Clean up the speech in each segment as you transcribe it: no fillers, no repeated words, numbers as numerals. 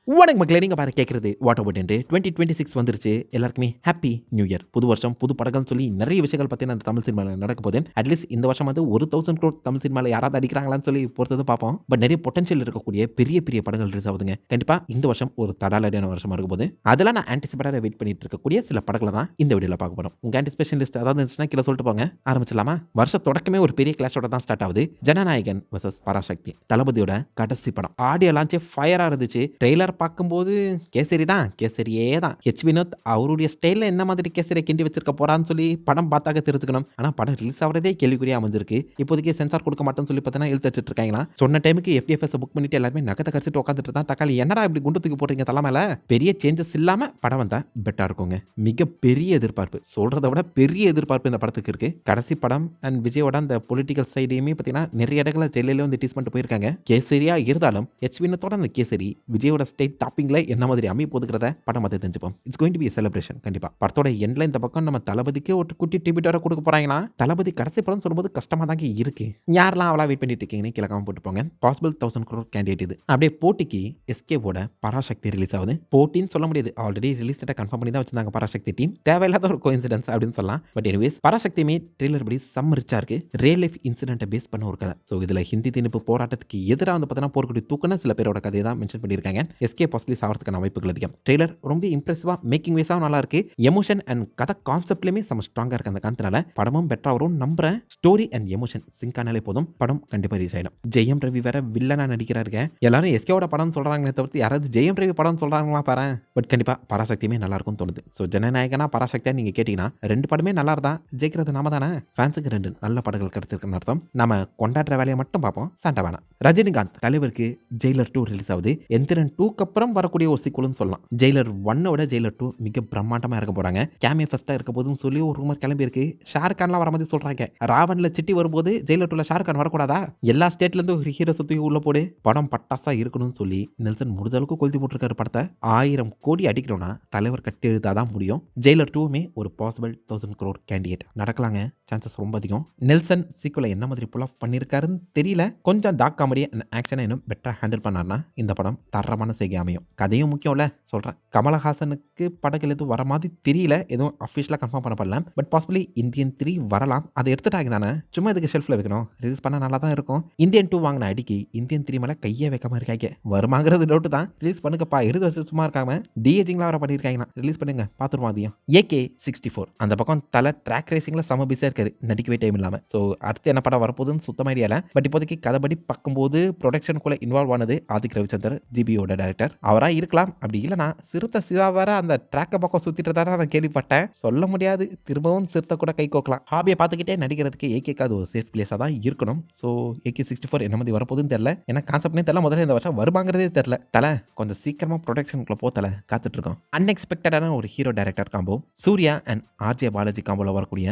வணக்கம் மக்களே, நீங்க பாரு கேட்கறது வாட் அபௌட் என்று 2026 வந்துருச்சு. எல்லாருக்குமே ஹாப்பி நியூ இயர். புது வருஷம் புது படங்கள்னு சொல்லி நிறைய விஷயங்கள் பத்தி அந்த தமிழ் சினிமால நடக்க போகுது. அட்லீஸ்ட் இந்த வருஷம் வந்து 1000 crore தமிழ் சினிமால யாராவது அடிக்கிறாங்களான்னு சொல்லி பொறுத்தது பார்ப்போம். பட் நிறைய பொட்டன்ஷியல் இருக்கக்கூடிய பெரிய பெரிய படங்கள் ரிலீஸ் ஆகுதுங்க. கண்டிப்பா இந்த வருஷம் ஒரு தடாலடியான வருஷமா இருக்க போகுது. அதெல்லாம் நான் ஆன்டிசிபேட்டடா வெயிட் பண்ணிட்டு இருக்கக்கூடிய சில படங்களை தான் இந்த வீடியோல பார்க்க போறோம். உங்க ஆன்டிசிபேஷன் லிஸ்ட் அதாவது இருந்துச்சுன்னா கீழே சொல்லிட்டு போங்க. ஆரம்பிச்சிடலாமா? வருஷ தொடக்கமே ஒரு பெரிய கிளாஷோட தான் ஸ்டார்ட் ஆகுது. ஜனநாயகன் vs பராசக்தி, தளபதியோட கடைசி படம். ஆடியோ லான்ச்சே ஃபயரா இருந்துச்சு. ட்ரெய்லர் பார்க்கும்போது கேசரி தான், கேசரியே தான். ஹெச் வினோத் அவருடைய ஸ்டைலில் என்ன மாதிரி கேசரியை கிண்டி வச்சிருக்க போறான்னு சொல்லி படம் பார்த்தாக்க தெரிஞ்சுக்கணும். ஆனால் படம் ரிலீஸ் ஆகிறதே கேள்விக்குறியா அமைஞ்சிருக்கு. இப்போதைக்கு சென்சார் கொடுக்க மாட்டேன்னு சொல்லி பார்த்தீங்கன்னா இழுத்து வச்சுட்டு இருக்காங்களா. சொன்ன டைமுக்கு FDFS புக் பண்ணிட்டு எல்லாருமே நகத்தை கடிச்சிட்டு உட்காந்துட்டு தான் தக்காளி என்னடா இப்படி குண்டு தூக்கி போடுறீங்க தலைமையில. பெரிய சேஞ்சஸ் இல்லாம படம் வந்தா பெட்டா இருக்குங்க. மிக பெரிய எதிர்பார்ப்பு, சொல்றதை விட பெரிய எதிர்பார்ப்பு இந்த படத்துக்கு இருக்கு. கடைசி படம் அண்ட் விஜயோட அந்த பொலிட்டிக்கல் சைடையுமே பார்த்தீங்கன்னா நிறைய இடங்களில் ட்ரெயிலர்ல வந்து டீஸ் பண்ணிட்டு போயிருக்காங்க. கேசரியா இருந்தாலும் ஹெச் வினோத்தோட அந்த கேசரி விஜயோட ஸ்டேட் டாப்பிங்ல என்ன மாதிரி அமைய போதுக்கிறத படம் பார்த்து தெரிஞ்சுப்போம். It's going to be celebration. கண்டிப்பா படத்தோட எண்ட்ல இந்த பக்கம் நம்ம தளபதிக்கு ஒரு குட்டி டிபிட் வர கொடுக்க போறாங்களா. தளபதி கடைசி படம் சொல்லும்போது கஷ்டமா தாங்க இருக்கு. யாரெல்லாம் அவளா வெயிட் பண்ணிட்டு இருக்கீங்கன்னு கிழக்காம போட்டு போங்க. பாசிபிள் 1000 crore கேண்டிடேட் இது. அப்படியே போட்டிக்கு எஸ்கேவோட பராசக்தி ரிலீஸ் ஆகுது. போட்டின்னு சொல்ல முடியாது, ஆல்ரெடி ரிலீஸ் டேட்டா கன்ஃபார்ம் பண்ணி தான் வச்சிருந்தாங்க பராசக்தி டீம். தேவையில்லாத ஒரு கோஇன்சிடென்ஸ் அப்படின்னு சொல்லலாம். பட் எனிவேஸ் பராசக்தியுமே ட்ரெய்லர் படி செம்ம ரிச்சா இருக்கு. ரியல் லைஃப் இன்சிடென்ட்டை பேஸ் பண்ண ஒரு கதை. ஸோ இதுல ஹிந்தி திணிப்பு போராட்டத்துக்கு எதிராக வந்து பார்த்தீங்கன்னா போர்க்குடி தூக்குன சில பேரோட கதையை தான் மென்ஷன் பண்ணியிருக்காங்க. எஸ்கே பாசிபிளி சாகிறதுக்கான வாய்ப்புகள் அதிகம். ட்ரெய்லர் ரொம்ப இம்ப்ரெசிவா, மேக்கிங் வைஸாகவும் நல்லா இருக்கு. எமோஷன் அண்ட் கதை கான்செப்ட்லயுமே செம்ம ஸ்ட்ராங்கா இருக்கு. அந்த காரணத்தினால படமும் பெட்டரா வரும் நம்புறேன். ஸ்டோரி அண்ட் எமோஷன் சிங்க் ஆனாலே போதும், படம் கண்டிப்பா ரீச் ஆயிடும். ஜெயம் ரவி வேற வில்லனா நடிக்கிறாருங்க. எல்லாரும் எஸ்கேவோட படம் சொல்றாங்களே தவிர்த்து யாராவது ஜெயம் ரவி படம் சொல்றாங்களா பாரு. பட் கண்டிப்பா பராசக்தியுமே நல்லா இருக்கும்னு தோணுது. ஸோ ஜனநாயகனா பராசக்தியா நீங்க கேட்டீங்கன்னா ரெண்டு படமே நல்லா இருந்தா ஜெயிக்கிறது நாம தானே. ஃபேன்ஸுக்கு ரெண்டு நல்ல படங்கள் கிடைச்சிருக்குன்னு அர்த்தம். நம்ம கொண்டாடுற வேலையை மட்டும் பார்ப்போம், சண்டை வேணாம். ரஜினிகாந்த் தலைவருக்கு ஜெயிலர் 2 ரிலீஸ் ஆகுது. எந்திரன் 2க்கு அப்புறம் வரக்கூடிய ஒரு சீக்குவல்னு சொல்லலாம். ஜெயிலர் 1 ஜெயிலர் 2 மிக பிரம்மாண்டமா இருக்க போறாங்க. கேமியோ ஃபர்ஸ்டா இருக்க போதும் சொல்லி ஒரு ரூமர் கிளம்பி இருக்கு. ஷாருக்கான்லாம் வர மாதிரி சொல்றாங்க. ராவன்ல சிட்டி வரும்போது ஜெயிலர் 2ல ஷாருக்கான் வரக்கூடாதா? எல்லா ஸ்டேட்ல இருந்து ஒரு ஹீரோ சுத்தி உள்ள போடு, படம் பட்டாசா இருக்கணும்னு சொல்லி நெல்சன் முடிஞ்ச அளவுக்கு கொளுத்தி போட்டிருக்காரு படத்தை. 1000 கோடி அடிக்கணும்னா தலைவர் கட்டி எழுதாதான் முடியும். ஜெயிலர் 2மே ஒரு பாசிபிள் 1000 crore கேண்டிடேட். நடக்கலாங்க, சான்சஸ் ரொம்ப அதிகம். நெல்சன் சீக்குவலை என்ன மாதிரி புல் ஆஃப் பண்ணியிருக்காருன்னு தெரியல. கொஞ்சம் டார்க் காமெடி அண்ட் ஆக்ஷனை இன்னும் பெட்டரா ஹேண்டில் பண்ணார்னா இந்த படம் தரமான செய்கை அமையும். கதையும் முக்கியம்ல சொல்றேன். கமலஹாசனுக்கு படங்கள் எதுவும் வர மாதிரி தெரியல, எதுவும் அஃபிஷியலாக கன்ஃபார்ம் பண்ணப்படல. பட் பாசிபிளி இந்தியன் 3 வரலாம். அதை எடுத்துட்டாங்க தானே, சும்மா இதுக்கு ஷெல்ஃபில் வைக்கணும். ரிலீஸ் பண்ண நல்லா தான் இருக்கும். இந்தியன் 2 வாங்கின அடிக்கு இந்தியன் 3 மேலே கையே வைக்காம இருக்காங்க. வருமாங்கிறது டவுட் தான். ரிலீஸ் பண்ணுங்கப்பா, எடுத்து வச்சு சும்மா இருக்காம டிஏஜிங்லாம் வர பண்ணியிருக்காங்கன்னா ரிலீஸ் பண்ணுங்க, பார்த்துருவோம். அதையும் AK-64 அந்த பக்கம் தலை ட்ராக் ரேசிங்ல செம பிஸியாக இருக்காரு, நடிக்கவே டைம் இல்லாமல். ஸோ அடுத்து என்ன படம் வரப்போகுதுன்னு சுத்தமாக ஐடியா இல்லை. பட் இப்போதைக்கு கதைப்படி பார்க்கும்போது ப்ரொடக்ஷனுக்குள்ள இன்வால்வ் ஆனது ஆதிக் ரவிச்சந்தர், ஜிபியோட டைரக்டர். அவராக இருக்கலாம். அப்படி இல்லைனா சிறுத்தை சிவா வேற அந்த ட்ராக்கை பக்கம் சுற்றிட்டு தான் நான் கேள்விப்பட்டேன். சொல்ல முடியாது, திரும்பவும் சிறுத்தை கூட கை கோக்கலாம். ஹாபியை பார்த்துக்கிட்டே நடிக்கிறதுக்கு ஏகேக்கு அது ஒரு சேஃப் பிளேஸாக தான் இருக்கணும். ஸோ AK-64 என்ன மாதிரி வரப்போகுதுன்னு தெரியல. ஏன்னா கான்செப்ட்னே தெரியல, முதல்ல இந்த வருஷம் வருமாங்கிறதே தெரியல. தலை கொஞ்சம் சீக்கிரமாக ப்ரொடக்ஷனுக்குள்ள போத்தலை காத்துட்டு இருக்கோம். அன்எக்ஸ்பெக்டடான ஒரு hero director combo. Suriya and RJ Balaji காம்போல வரக்கூடிய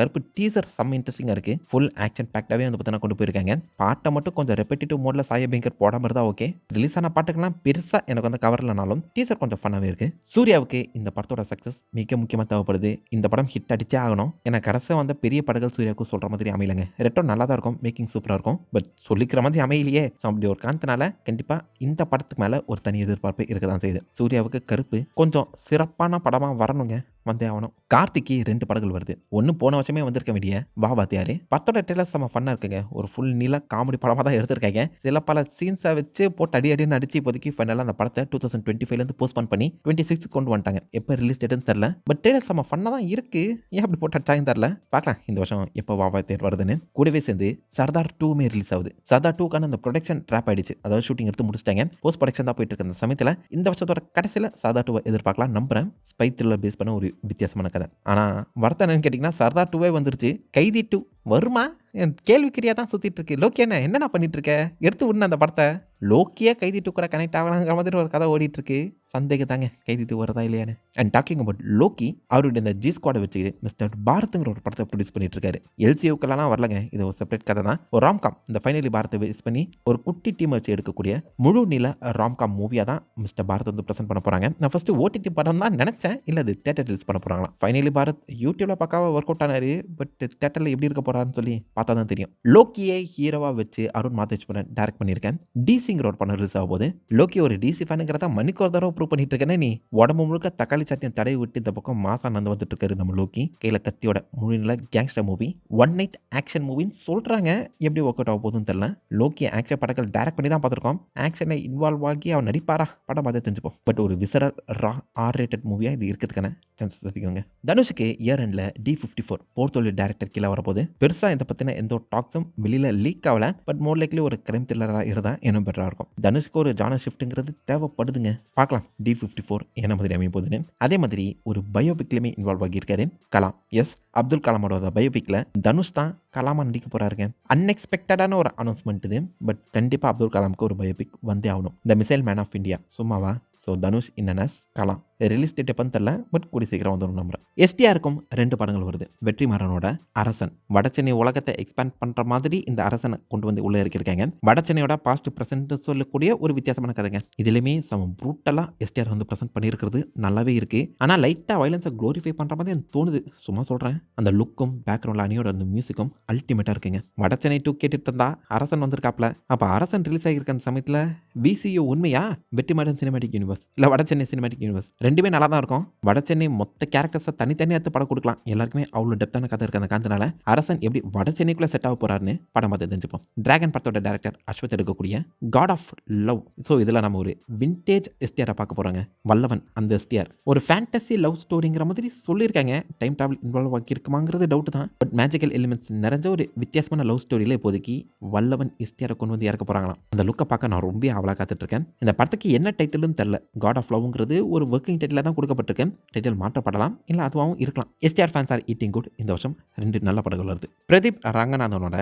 கருப்பு டீசர் செம்ம இன்ட்ரெஸ்டிங்காக இருக்கு. ஃபுல் ஆக்ஷன் பேக்டாகவே வந்து பார்த்தீங்கன்னா கொண்டு போயிருக்காங்க. பாட்டை மட்டும் கொஞ்சம் ரெப்படிட்டிவ் மோட்ல சாயபேங்கர் போடாம இருந்தா ஓகே. ரிலீஸ் ஆன பாட்டுக்கெல்லாம் பெருசா எனக்கு வந்து கவர்லனாலும் டீசர் கொஞ்சம் ஃபன்னாவே இருக்கு. சூர்யாவுக்கு இந்த படத்தோட சக்சஸ் மிக முக்கியமா தேவைப்படுது. இந்த படம் ஹிட் அடிச்சே ஆகணும். ஏன்னா கடைசியா வந்த பெரிய படங்கள் சூர்யாவுக்கு சொல்ற மாதிரி அமையலங்க. ரெட்டோ நல்லா தான் இருக்கும், மேக்கிங் சூப்பரா இருக்கும். பட் சொல்லிக்கிற மாதிரி அமையலையே. அப்படி ஒரு காரணத்தினால கண்டிப்பா இந்த படத்துக்கு மேல ஒரு தனி எதிர்பார்ப்பு இருக்கதான் செய்யுது. சூர்யாவுக்கு கருப்பு கொஞ்சம் சிறப்பான படமா வரணுங்க, வந்தே ஆகணும். கார்த்திக்கு 2 படங்கள் வருது. ஒன்று போன வருஷமே வந்திருக்க வேண்டிய வாத்தியாரு. படத்தோட ட்ரெய்லர் செம்ம ஃபன்னா இருக்குங்க. ஒரு ஃபுல் நீள காமெடி படமாக தான் எடுத்திருக்காங்க. சில பல சீன்ஸை வச்சு போட்டு அடின்னு அடிச்சு இப்போதைக்கு ஃபைனலாக அந்த படத்தை 2025 போஸ்ட்பான் பண்ணி 26 கொண்டு வந்துட்டாங்க. எப்போ ரிலீஸ் டேட்னு தெரியல. பட் ட்ரெய்லர் செம்ம ஃபன்னாக தான் இருக்கு. ஏன் அப்படி போட்டு அடிச்சாங்க தெரியல. பார்க்கலாம் இந்த வருஷம் எப்போ வாத்தியார் வருதுன்னு. கூடவே சேர்ந்து சர்தார் 2மே ரிலீஸ் ஆகுது. சர்தார் 2க்கான அந்த ப்ரொடக்ஷன் ட்ராப் ஆயிடுச்சு. அதாவது ஷூட்டிங் எடுத்து முடிச்சிட்டாங்க. போஸ்ட் ப்ரொடக்ஷன் தான் போயிட்டு இருக்க அந்த சமயத்தில் இந்த வருஷத்தோட கடைசியில் சர்தார் 2 எதிர்பார்க்கலாம் நம்புறேன். ஸ்பை த்ரில்லர் பேஸ் பண்ண ஒரு வித்தியாசமான கதை. ஆனால் வருத்தம் என்னன்னு கேட்டிங்கன்னா சர்தார் 2 வந்துருச்சு. கைதி 2 வருமா? என் கேள்விக்குறியா தான் சுற்றிட்டு இருக்கு. லோக்கி என்ன பண்ணிட்டு இருக்க? எடுத்து விடணும் அந்த படத்தை. லோக்கியா கைதி 2 கூட கனெக்ட் ஆகலாங்கிற மாதிரி ஒரு கதை ஓடிட்டு இருக்கு. சந்தேகம் தாங்க கைதி 2 வரதா இல்லையான்னு. அண்ட் டாக்கிங் அபவுட் லோக்கி, அவருடைய இந்த ஜி ஸ்குவாடை வச்சு மிஸ்டர் பாரத்ங்கிற ஒரு படத்தை ப்ரொடியூஸ் பண்ணிட்டு இருக்காரு. LCUக்கெல்லாம் வரலங்க, இது ஒரு செப்பரேட் கதை தான். ஒரு ராம்காம், இந்த ஃபைனலி பாரத்தை பேஸ் பண்ணி ஒரு குட்டி டீம் வச்சு எடுக்கக்கூடிய முழு நில ராம்காம் மூவியாக தான் மிஸ்டர் பாரத் வந்து ப்ரெசென்ட் பண்ண போறாங்க. நான் ஃபர்ஸ்ட் OTT படம் தான் நினைச்சேன், இல்லை அது தேட்டர் ரிலீஸ் பண்ண போறாங்களா. ஃபைனலி பாரத் யூடியூப்ல பக்காவா ஒர்க் அவுட் ஆனாரு. பட் தேட்டரில் எப்படி இருக்க போறாருன்னு சொல்லி பார்த்தா தான் தெரியும். லோக்கியை ஹீரோவா வச்சு அருண் மாதேஸ்வரன் டைரக்ட் பண்ணியிருக்கேன். டிசிங்கிற ஒரு படம் ரிலீஸ் ஆக போகுது. லோக்கி ஒரு டிசி ஃபேனுங்கிறத மணிக்கு ஒரு தடவை ப்ரூவ் பண்ணிட்டு இருக்கேனே நீ. உடம்பு முழுக்க தக்காளி சாத்தியம் தடவி விட்டு இந்த பக்கம் மாசா நடந்து வந்துட்டு இருக்காரு நம்ம லோக்கி. கையில கத்தியோட முழுநில gangster movie, one night action மூவின்னு சொல்றாங்க. எப்படி ஒர்க் அவுட் ஆக போகுதுன்னு தெரியல. லோக்கி ஆக்ஷன் படங்கள் டைரக்ட் பண்ணி தான் பார்த்துருக்கோம். ஆக்ஷனை இன்வால்வ் ஆகி அவன் நடிப்பாரா படம் பார்த்து தெரிஞ்சுப்போம். பட் ஒரு விசரல் ரா ஆர் ரேட்டட் மூவியா இது இருக்கிறதுக்கான சான்சஸ் அதிகங்க. தனுஷுக்கு இயர் எண்ட்ல D54 போர்த்தொழில் டைரக்டர் கீழே வரப்போகுது. பெருசா இதை பத்தின எந்த ஒரு டாக்ஸும் வெளியில லீக் ஆகல. பட் மோர் லைக்லி ஒரு கிரைம் த்ரில்லரா இருந்தா இன்னும் பெட்டரா இருக்கும். தனுஷ்க்கு ஒரு ஜானர் ஷிஃப்ட்ங்கிறது தேவைப்படுதுங்க. பார்க்கலாம் D54 என்ன மாதிரி அமைய போகுதுன்னு. அதே மாதிரி ஒரு பயோபிக்லயுமே இன்வால்வ் ஆகியிருக்காரு கலாம். எஸ், அப்துல் கலாமோட பயோபிக்ல தனுஷ் தான் கலாமா நடிக்க போறாருங்க. அன்எக்ஸ்பெக்டடான ஒரு அனௌன்ஸ்மெண்ட் இது. பட் கண்டிப்பா அப்துல் கலாமுக்கு ஒரு பயோபிக் வந்தே ஆகணும். The missile man of India சும்மாவா? ஸோ தனுஷ் இன்னஸ் கலாம் ரிலீஸ் டேட் எப்பன்னு தெரியல. பட் கூடி சீக்கிரம் வந்துடும் நம்புறேன். STRக்கும் 2 படங்கள் வருது. வெற்றிமாறனோட அரசன். வடச்சென்னை உலகத்தை எக்ஸ்பேண்ட் பண்ற மாதிரி இந்த அரசனை கொண்டு வந்து உள்ள இருக்காங்க. வடச்சென்னையோட பாஸ்ட் பிரசன்ட் சொல்லக்கூடிய ஒரு வித்தியாசமான கதைங்க. இதுலயுமே சம ப்ரூட்டலா STR வந்து பிரசன்ட் பண்ணியிருக்கிறது நல்லாவே இருக்கு. ஆனா லைட்டா வயலன்ஸை க்ளோரிஃபை பண்ற மாதிரி எனக்கு தோணுது. சும்மா சொல்றேன். அந்த லுக்கும் பேக்ரவுண்ட்ல அணியோட அந்த மியூசிக்கும் அல்டிமேட்டா இருக்குங்க. வடச்சென்னை 2 கேட்டுட்டு இருந்தா அரசன் வந்திருக்காப்ல. அப்ப அரசன் ரிலீஸ் ஆகியிருக்க அந்த சமயத்துல VCU உண்மையா வெற்றிமாறன் சினிமாட்டிக் யூனிவர்ஸ் இல்ல வடச்சென்னை சினிமாட்டிக் யூனிவர்ஸ் ரெண்டுமே நல்லா தான் இருக்கும். வடச்சென்னை மொத்த கேரக்டர்ஸை தனித்தனியாக எடுத்து படம் கொடுக்கலாம். எல்லாருக்குமே அவ்வளோ டெப்தான கதை இருக்கு. அந்த காரணத்தினால அரசன் எப்படி வடச்சென்னைக்குள்ள செட் ஆக போறாருன்னு படம் பார்த்து தெரிஞ்சுப்போம். டிராகன் படத்தோட டேரக்டர் அஸ்வத் எடுக்கக்கூடிய காட் ஆஃப் லவ். ஸோ இதில் நம்ம ஒரு விண்டேஜ் STR பார்க்க போறாங்க. வல்லவன் அந்த STR ஒரு ஃபேண்டசி லவ் ஸ்டோரிங்கிற மாதிரி சொல்லியிருக்காங்க. டைம் டிராவல் இன்வால்வ் ஆகி இருக்குமாங்கிறது டவுட் தான். பட் மேஜிக்கல் எலிமெண்ட்ஸ் நிறைஞ்ச ஒரு வித்தியாசமான லவ் ஸ்டோரியில இப்போதைக்கு வல்லவன் STR கொண்டு வந்து இறக்க போறாங்களாம். அந்த லுக்கை பார்க்க நான் ரொம்ப அவளா காத்துட்டு இருக்கேன். இந்த படத்துக்கு என்ன டைட்டில்னு தெரியல. காட் ஆஃப் லவ்ங்கிறது ஒரு ஒர்க்கிங் டைட்டில் தான் கொடுக்கப்பட்டிருக்கேன். டைட்டில் மாற்றப்படலாம், இல்லை அதுவாகவும் இருக்கலாம். STR fans are eating good. இந்த வருஷம் 2 நல்ல படங்கள் வருது. பிரதீப் ரங்கநாதனோட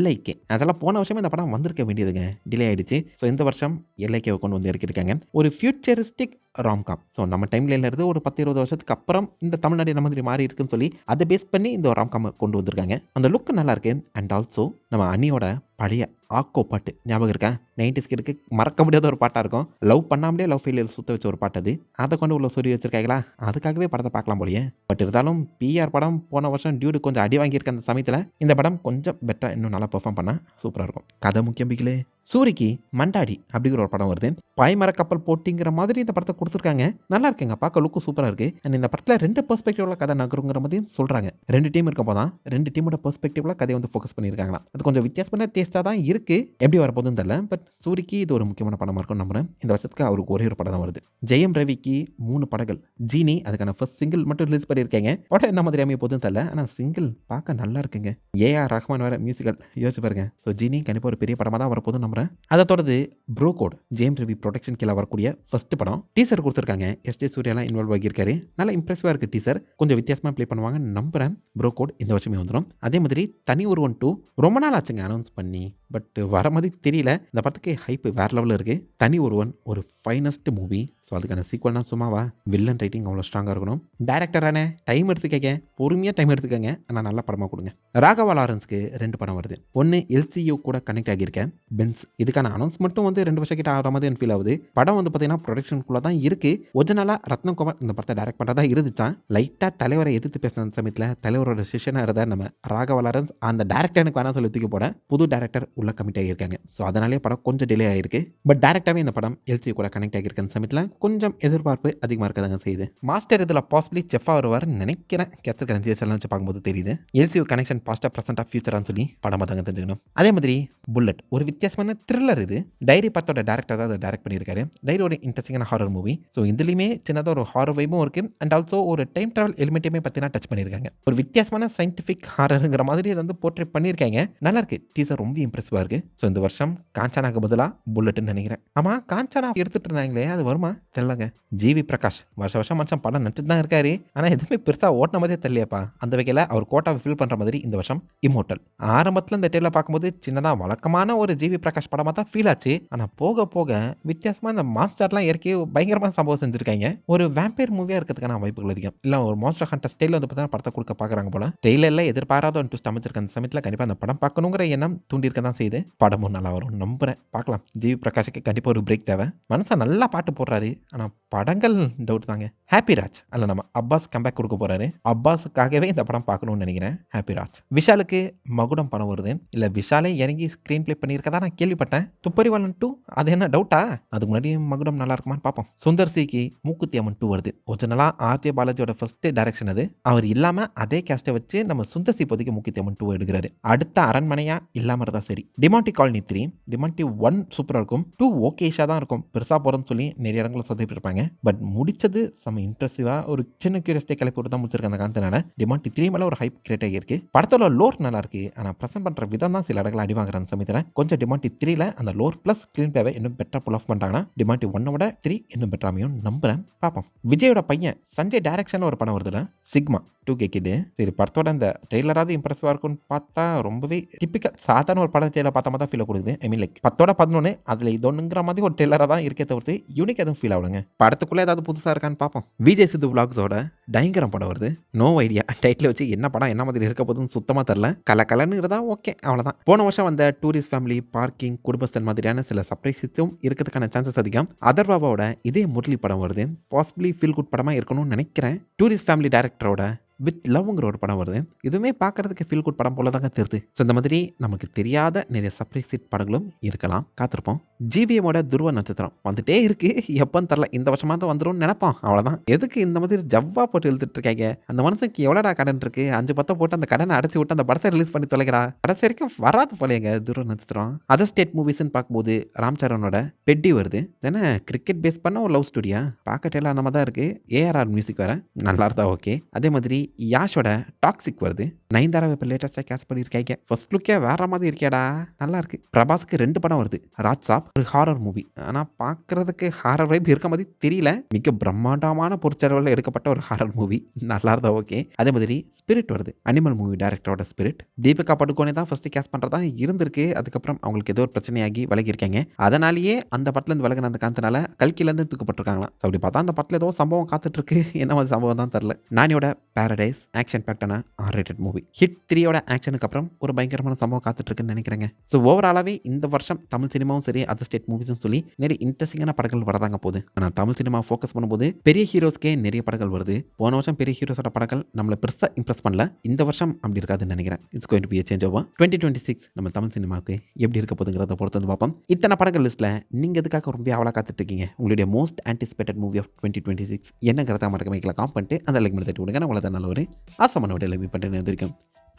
LIK அதெல்லாம் போன வருஷமே இந்த படம் வந்திருக்க வேண்டியதுங்க. டிலே ஆயிடுச்சு. ஸோ இந்த வருஷம் LIK கொண்டு வந்து இறக்கியிருக்காங்க. ஒரு ஃபியூச்சரிஸ்டிக் ராம்காம். ஸோ நம்ம டைம்லைனில் இருந்து ஒரு 10-20 வருஷத்துக்கு அப்புறம் இந்த தமிழ்நாடு என்ன மாதிரி மாறி இருக்குன்னு சொல்லி அதை பேஸ் பண்ணி இந்த ராம்காம் கொண்டு வந்திருக்காங்க. அந்த லுக் நல்லா இருக்கு. அண்ட் ஆல்சோ நம்ம அண்ணியோட பழைய ஆக்கோ பாட்டு ஞாபகம் இருக்கா? 90s கிட்க்கு மறக்க முடியாத ஒரு பாட்டாக இருக்கும். லவ் பண்ணாமலே லவ் ஃபெயிலியர் சுத்த வச்ச ஒரு பாட்டு அது. அதை கொண்டு உள்ள சொல்லி வச்சிருக்காங்களா? அதுக்காகவே படத்தை பார்க்கலாம் போலியே. பட் இருந்தாலும் PR படம் போன வருஷம் டியூடு கொஞ்சம் அடி வாங்கியிருக்க அந்த சமயத்தில் இந்த படம் கொஞ்சம் பெட்டராக இன்னும் நல்லா பெர்ஃபார்ம் பண்ணால் சூப்பராக இருக்கும். கதை முக்கியம் பிகிலே. சூரிக்கு மண்டாடி அப்படிங்கிற ஒரு படம் வருது. பாய்மர கப்பல் போட்டிங்கிற மாதிரி இந்த படத்தை கொடுத்துருக்காங்க. நல்லா இருக்குங்க. பார்க்க லுக்கு சூப்பராக இருக்கு. அண்ட் இந்த படத்தில் 2 பெர்ஸ்பெக்டிவ்ல கதை நகருங்கிற மாதிரியும் சொல்றாங்க. 2 டீம் இருக்க போதான் 2 டீமோட பெர்ஸ்பெக்டிவ்ல கதையை வந்து ஃபோக்கஸ் பண்ணியிருக்காங்களா. அது கொஞ்சம் வித்தியாசமான டேஸ்ட்டாக தான் இருக்கு. எப்படி வரப்போகுதுன்னு தெரியல. பட் சூரிக்கு இது ஒரு முக்கியமான படமாக இருக்கும் நம்புறேன். இந்த வருஷத்துக்கு அவருக்கு ஒரே ஒரு படம் தான் வருது. ஜெயம் ரவிக்கு 3 படங்கள். ஜீனி அதுக்கான ஃபர்ஸ்ட் சிங்கிள் மட்டும் ரிலீஸ் பண்ணியிருக்காங்க. படம் என்ன மாதிரி அமைய போகுதுன்னு தெரியல. ஆனால் சிங்கிள் பார்க்க நல்லா இருக்குங்க. AR ரஹ்மான் வேற மியூசிக்கல் யோசிச்சு பாருங்க. ஸோ ஜீனி கண்டிப்பாக ஒரு பெரிய படமாக தான் வரப்போகுதுன்னு நம்புறேன். அதை தொடர்ந்து bro code Jayam Ravi production கீழே வரக்கூடிய ஃபர்ஸ்ட் படம். டீசர் கொடுத்துருக்காங்க. SJ சூர்யாலாம் இன்வால்வ் ஆகியிருக்காரு. நல்லா இம்ப்ரெசிவாக இருக்குது டீசர். கொஞ்சம் வித்தியாசமாக ப்ளே பண்ணுவாங்க நம்புறேன். ப்ரோ கோட் இந்த வருஷமே வந்துடும். அதே மாதிரி தனி ஒருவன் 2 ரொம்ப நாள் ஆச்சுங்க அனௌன்ஸ் பண்ணி. பட் வர மாதிரி தெரியல. இந்த படத்துக்கு ஹைப் வேற லெவலில் இருக்குது. தனி ஒருவன் ஒரு ஃபைனஸ்ட் மூவி. ஸோ அதுக்கான சீக்வல்னா சும்மாவா? வில்லன் ரைட்டிங் அவ்வளோ ஸ்ட்ராங்காக இருக்கணும். டேரக்டரான டைம் எடுத்துக்கங்க, பொறுமையாக டைம் எடுத்துக்கங்க. ஆனால் நல்ல படமாக கொடுங்க. ராகவா லாரன்ஸ்க்கு 2 படம் வருது. ஒன்று LCU கூட கனெக்ட் ஆகியிருக்கேன். பென்ஸ் இதுக்கான அனௌன்ஸ்மெண்ட்டும் வந்து 2 வருஷம் கிட்ட ஆகிற மாதிரி எனக்கு ஃபீல் ஆகுது. படம் வந்து பார்த்தீங்கன்னா ப்ரொடக்ஷனுக்குள்ளே தான் இருக்குது. ஒரிஜினலாக ரத்னகுமார் இந்த படத்தை டைரக்ட் பண்ணுறதா இருந்துச்சான். லைட்டாக தலைவரை எதிர்த்து பேசின சமயத்தில் தலைவரோட செஷனாக இருந்தால் நம்ம ராகவா லாரன்ஸ் அந்த டேரக்டர் எனக்கு வேணாம் சொல்லி தூக்கி போட புது டேரக்டர் உள்ள கமிட் ஆகியிருக்காங்க. ஸோ அதனாலே படம் கொஞ்சம் டிலே ஆகிருக்கு. பட் டேரக்டாகவே இந்த படம் LCU கூட கனெக்ட் ஆகியிருக்க சமயத்தில் கொஞ்சம் எதிர்பார்ப்பு அதிகமாக இருக்கதாங்க செய்யுது. மாஸ்டர் இதில் பாசிபிளி செஃபாக வருவார்னு நினைக்கிறேன். கேப்சர் எல்லாம் வச்சு பார்க்கும்போது தெரியுது. LCU கனெக்ஷன் பாஸ்டா ப்ரெசென்ட்டாக ஃபியூச்சரான்னு சொல்லி படமாக தாங்க தெரிஞ்சுக்கணும். அதே மாதிரி புல்லட் ஒரு வித்தியாசமான த்ரில்லர். இது டைரி படத்தோட டேரக்டர் தான் அதை டைரக்ட் பண்ணியிருக்காரு. டைரி ஒரு இன்ட்ரெஸ்டிங்கான ஹாரர் மூவி. ஸோ இதுலையுமே சின்னதாக ஒரு ஹாரர் வைப்பும் இருக்குது. அண்ட் ஆல்சோ ஒரு டைம் ட்ராவல் எலிமெண்ட்டுமே பார்த்தீங்கன்னா டச் பண்ணியிருக்காங்க. ஒரு வித்தியாசமான சயின்டிஃபிக் ஹாரருங்கிற மாதிரி அதை வந்து போர்ட்ரேட் பண்ணியிருக்காங்க. நல்லா இருக்கு. டீசர் ரொம்ப இம்ப்ரெசிவாக இருக்கு. ஸோ இந்த வருஷம் காஞ்சனாக்கு பதிலாக புல்லட்னு நினைக்கிறேன். ஆமாம், காஞ்சனா எடுத்துட்டு இருந்தாங்களே அது வருமா தெரியலங்க. GV பிரகாஷ் வருஷம் மனுஷன் படம் நடிச்சுட்டு தான் இருக்காரு. ஆனால் எதுவுமே பெருசாக ஓட்டின மாதிரியே தெரியலையப்பா. அந்த வகையில் அவர் கோட்டாவை ஃபில் பண்ணுற மாதிரி இந்த வருஷம் இம்மோர்டல். ஆரம்பத்தில் இந்த டேல பார்க்கும்போது சின்னதாக வழக்கமான ஒரு GV பிரகாஷ் படமாக தான் ஃபீல் ஆச்சு. ஆனால் போக போக வித்தியாசமாக இந்த மாஸ்டர்லாம் இறக்கி பயங்கரமான சம்பவம் செஞ்சுருக்காங்க. ஒரு வேம்பயர் மூவியாக இருக்கிறதுக்கான வாய்ப்புகள் அதிகம். இல்லை ஒரு மாஸ்டர் ஹண்டர் ஸ்டைலில் வந்து பார்த்தீங்கன்னா படத்தை கொடுக்க பார்க்குறாங்க போல. ட்ரெயிலரில் எதிர்பாராத ஒரு ட்விஸ்ட் அமைச்சிருக்க அந்த சமயத்தில் கண்டிப்பாக அந்த படம் பார்க்கணுங்கிற எண்ணம் தூண்டியிருக்க தான் தான் செய்யுது. படமும் நல்லா வரும் நம்புறேன். பார்க்கலாம். ஜிவி பிரகாஷுக்கு கண்டிப்பா ஒரு பிரேக் தேவை. மனுஷன் நல்லா பாட்டு போடுறாரு. ஆனா படங்கள் டவுட் தாங்க. ஹாப்பி ராஜ் அல்ல நம்ம அப்பாஸ் கம்பேக் கொடுக்க போறாரு. அப்பாஸுக்காகவே இந்த படம் பார்க்கணும்னு நினைக்கிறேன். ஹாப்பி ராஜ். விஷாலுக்கு மகுடம் படம் வருது. இல்ல விஷாலே இறங்கி ஸ்கிரீன் பிளே பண்ணியிருக்கதா நான் கேள்விப்பட்டேன். துப்பறிவாளன் 2 அது என்ன டவுட்டா? அதுக்கு முன்னாடி மகுடம் நல்லா இருக்குமான்னு பார்ப்போம். சுந்தர் சிக்கு மூக்குத்தி அம்மன் 2 வருது. ஒரிஜினலா ஆர்ஜே பாலாஜியோட ஃபர்ஸ்ட் டைரக்ஷன் அது. அவர் இல்லாம அதே கேஸ்ட்டை வச்சு நம்ம சுந்தர் சி இப்போதைக்கு மூக்குத்தி அம்மன் 2 எடுக்கிறாரு. அடுத்த அரண்மனையா இல்லாம இருந்தா சரி. டிமாண்டி காலனி 3 டிமாண்டி 1 சூப்பரா இருக்கும். 2 ஓகேஷா தான் இருக்கும். பெருசா போறோம்னு சொல்லி நிறைய இடங்களை சொதப்பிட்டு இருப்பாங்க. பட் முடிச்சது செம்ம இன்ட்ரெஸ்டிவா ஒரு சின்ன கியூரியாசிட்டி கிளப்பி விட்டு தான் முடிச்சிருக்க அந்த காரணத்தினால டிமாண்டி 3 மேல ஒரு ஹைப் கிரியேட் ஆகியிருக்கு. படத்தோட லோர் நல்லா இருக்கு. ஆனா பிரசன்ட் பண்ற விதம் தான் சில இடங்கள் அடி வாங்குற சமயத்தில் கொஞ்சம் டிமாண்டி 3ல அந்த லோர் பிளஸ் ஸ்கிரீன் பிளேவை இன்னும் பெட்டரா புல் ஆஃப் பண்றாங்கன்னா டிமாண்டி 1 விட 3 இன்னும் பெட்டர் அமையும் நம்புறேன். பார்ப்போம். விஜயோட பையன் சஞ்சய் டைரக்ஷன் ஒரு படம் வருதுல சிக்மா 2K கிட். சரி படத்தோட அந்த ட்ரெய்லராவது இம்ப்ரெசிவா இருக்கும்னு பார்த்தா ரொம்பவே டிப்பிக்கல் சாதாரண ஒரு படம் ட்ரெய்லர் பார்த்த மாதிரி தான் ஃபீல் கொடுக்குது. ஐ மீன் லைக் 10/11 அதுல இது ஒண்ணுங்கிற மாதிரி ஒரு ட்ரெய்லரா தான் இருக்கே தவிர்த்து யூனிக் எதுவும் ஃபீல் ஆகுங்க. படத்துக்குள்ள ஏதாவது புதுசா இருக்கான்னு பார்ப்போம். விஜய் சித்து விலாக்ஸோட பயங்கரம் படம் வருது. No idea. டைட்டில் வச்சு என்ன படம் என்ன மாதிரி இருக்க போதுன்னு சுத்தமா தெரியல. கலன்னு இருந்தா ஓகே அவ்வளவுதான். போன வருஷம் வந்த டூரிஸ்ட் ஃபேமிலி பார்க்கிங் குடும்பஸ்தன் மாதிரியான சில சர்ப்ரைஸும் இருக்கிறதுக்கான சான்சஸ் அதிகம். அதர்வாவோட இதே முரளி படம் வருது. பாசிபிளி ஃபீல் குட் படமா இருக்கணும்னு நினைக்கிறேன். டூரிஸ்ட் ஃபேமிலி டைரக்டரோட வித் லவ்ங்கிற ஒரு படம் வருது. இதுவுமே பார்க்கறதுக்கு ஃபீல் குட் படம் போல தாங்க தெரியுது. ஸோ இந்த மாதிரி நமக்கு தெரியாத நிறைய சர்ப்ரைஸ் ஹிட் படங்களும் இருக்கலாம். காத்திருப்போம். ஜிவிஎமோட துருவ நட்சத்திரம் வந்துட்டே இருக்கு. எப்போன்னு தெரில. இந்த வருஷமா தான் வந்துடும் நினைப்போம். அவ்வளோதான். எதுக்கு இந்த மாதிரி ஜவ்வா போட்டு இழுத்துட்டு இருக்காங்க? அந்த மனுஷனுக்கு எவ்வளோடா கடன் இருக்கு? 5-10 போட்டு அந்த கடனை அடைச்சி விட்டு அந்த படத்தை ரிலீஸ் பண்ணி தொலைக்கிறா. கடைசி வரைக்கும் வராது போலேங்க துருவ நட்சத்திரம். அதர் ஸ்டேட் மூவிஸ்ன்னு பார்க்கும்போது ராம் சரணோட பெட்டி வருது. ஏன்னா கிரிக்கெட் பேஸ் பண்ண ஒரு லவ் ஸ்டோரியா பார்க்க டேல அந்த மாதிரி தான் இருக்கு. ஏஆர்ஆர் மியூசிக் வேற நல்லா இருந்தா ஓகே. அதே மாதிரி யாஷோட டாக்ஸிக் வருது. நயன்தாராவை இப்போ லேட்டஸ்டாக கேஸ் பண்ணியிருக்காங்க. ஃபர்ஸ்ட் லுக்கே வேற மாதிரி இருக்கேடா. நல்லா இருக்கு. பிரபாஸ்க்கு 2 படம் வருது. ராஜ் சாப் ஒரு ஹாரர் மூவி. ஆனால் பார்க்கறதுக்கு ஹாரர் வைப் இருக்க மாதிரி தெரியல. மிக பிரம்மாண்டமான பொருட்செலவில் எடுக்கப்பட்ட ஒரு ஹாரர் மூவி. நல்லா இருந்தா ஓகே. அதே மாதிரி ஸ்பிரிட் வருது. அனிமல் மூவி டைரக்டரோட ஸ்பிரிட். தீபிகா படுகோனே தான் ஃபர்ஸ்ட் கேஸ் பண்ணுறதா இருந்திருக்கு. அதுக்கப்புறம் அவங்களுக்கு ஏதோ ஒரு பிரச்சனையாகி விலகியிருக்காங்க. அதனாலேயே அந்த படத்துலேருந்து விலகின அந்த காரணத்தினால கல்கிலேருந்து தூக்கப்பட்டிருக்காங்களாம். அப்படி பார்த்தா அந்த படத்தில் ஏதோ சம்பவம் காத்துட்டு இருக்கு. என்ன மாதிரி சம்பவம் தான் தெரியல. நானியோட பாரடைஸ் ஆக்ஷன் பேக்டான R-rated மூவி. ஹிட் 3யோட ஆக்ஷனுக்கு அப்புறம் ஒரு பயங்கரமான சம்பவம் காத்துட்டு இருக்குன்னு நினைக்கிறேங்க. ஸோ ஓவராலாவே இந்த வருஷம் தமிழ் சினிமாவும் சரி அதர் ஸ்டேட் மூவிஸும் சொல்லி நிறைய இன்ட்ரெஸ்டிங்கான படங்கள் வரதாங்க போகுது. ஆனால் தமிழ் சினிமா ஃபோக்கஸ் பண்ணும்போது பெரிய ஹீரோஸ்க்கே நிறைய படங்கள் வருது. போன வருஷம் பெரிய ஹீரோஸோட படங்கள் நம்மளை பெருசாக இம்ப்ரெஸ் பண்ணல. இந்த வருஷம் அப்படி இருக்காதுன்னு நினைக்கிறேன். It's going to be a change over. 2026 நம்ம தமிழ் சினிமாவுக்கு எப்படி இருக்க போகுதுங்கிறத பொறுத்து வந்து பார்ப்போம். இத்தனை படங்கள் லிஸ்ட்டில் நீங்கள் எதுக்காக ரொம்ப ஆவலாக காத்துட்டு இருக்கீங்க? உங்களுடைய மோஸ்ட் ஆன்டிசிபேட்டட் மூவி ஆஃப் 2026 என்னங்கிறத மறக்க வைக்கல காம் பண்ணிட்டு அந்த லைக் பண்ணி தட்டி விடுங்க. நான் உங்களை நல்ல ஒரு ஆசமான விட எல்லாமே பண்ணுறேன்.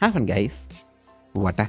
Have fun guys. வாட்டா